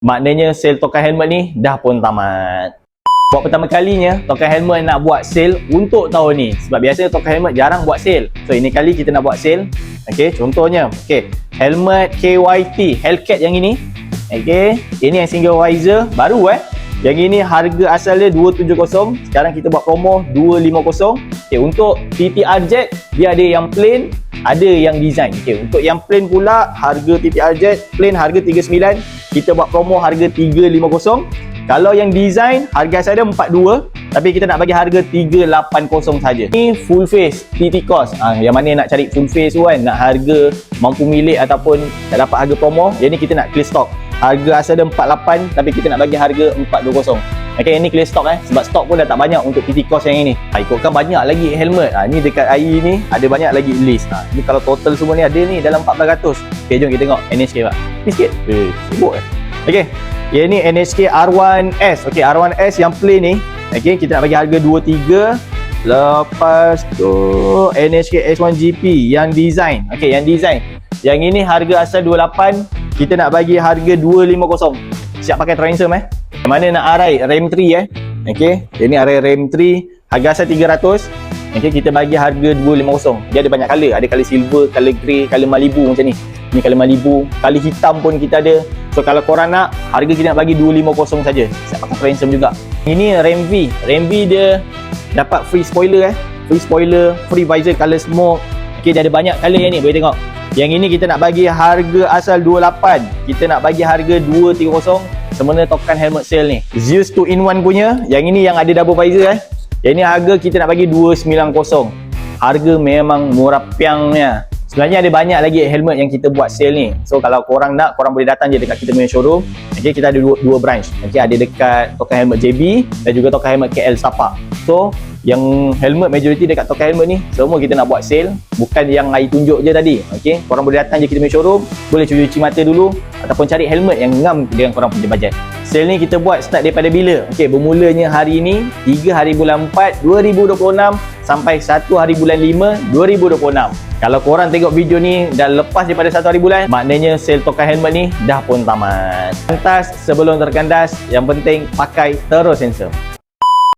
Maknanya sale token helmet ni dah pun tamat. Buat pertama kalinya token helmet nak buat sale untuk tahun ni. Sebab biasanya token helmet jarang buat sale. So ini kali kita nak buat sale. Okey, contohnya helmet KYT Hellcat yang ini. Okey, ini yang single visor baru Yang ini harga asal dia 270. Sekarang kita buat promo 250. Okey, untuk TTR Jet dia ada yang plain, ada yang design. Okey, untuk yang plain pula harga TTR Jet plain harga 39. Kita buat promo harga 350. Kalau yang design harga asal dia 42, tapi kita nak bagi harga 380 saja. Ni full face TT cost. Yang mana nak cari full face tu nak harga mampu milik ataupun tak dapat harga promo, yang ni kita nak clear stock. Harga asal dia 48, tapi kita nak bagi harga 420. Okey, ini clear stock sebab stok pun dah tak banyak untuk TT cost yang ini. Ikutkan banyak lagi helmet. Ni dekat AI ni ada banyak lagi list. Ni kalau total semua ni ada ni dalam 1400. Okey, jom kita tengok NHK pak. Ni sikit. Sibuk Okey. Yang ni NHK R1S. Okey, R1S yang plain ni. Okey, kita nak bagi harga 23. Lepas tu NHK S1GP yang design. Okey, yang design. Yang ini harga asal 28. Kita nak bagi harga 250. Siap pakai transfer Yang mana nak arai RAM 3 Okey, ini arai RAM 3 harga asal 300. Okey, kita bagi harga 250. Dia ada banyak color, ada color silver, color grey, color Malibu macam ni. Ni color Malibu, color hitam pun kita ada. So kalau korang nak, harga kita nak bagi 250 saja. Siap pakai ransom juga. Ini RAM V. RAM V dia dapat free spoiler free spoiler, free visor, color smoke. Okey, dia ada banyak color yang ni, boleh tengok. Yang ini kita nak bagi harga asal 28. Kita nak bagi harga 230. Semua token helmet sale ni. Zeus 2-in-1 punya. Yang ini yang ada double visor Yang ini harga kita nak bagi 290. Harga memang murah piangnya. Sebenarnya ada banyak lagi helmet yang kita buat sale ni. So kalau korang nak, korang boleh datang je dekat kita punya showroom. Okey, kita ada dua branch. Okey, ada dekat token helmet JB dan juga token helmet KL Sapa. So yang helmet majority dekat token helmet ni semua kita nak buat sale, bukan yang AI tunjuk je tadi. Okey, korang boleh datang je kita punya showroom, boleh cuci mata dulu ataupun cari helmet yang ngam dengan korang punya bajet. Sale ni kita buat start daripada bila? Okey, bermulanya hari ni 3 hari bulan 4 2026 sampai 1 hari bulan 5 2026. Kalau korang tengok video ni dah lepas daripada 1 hari bulan, maknanya sale token helmet ni dah pun tamat. Kantas sebelum terkandas, yang penting pakai terus handsome.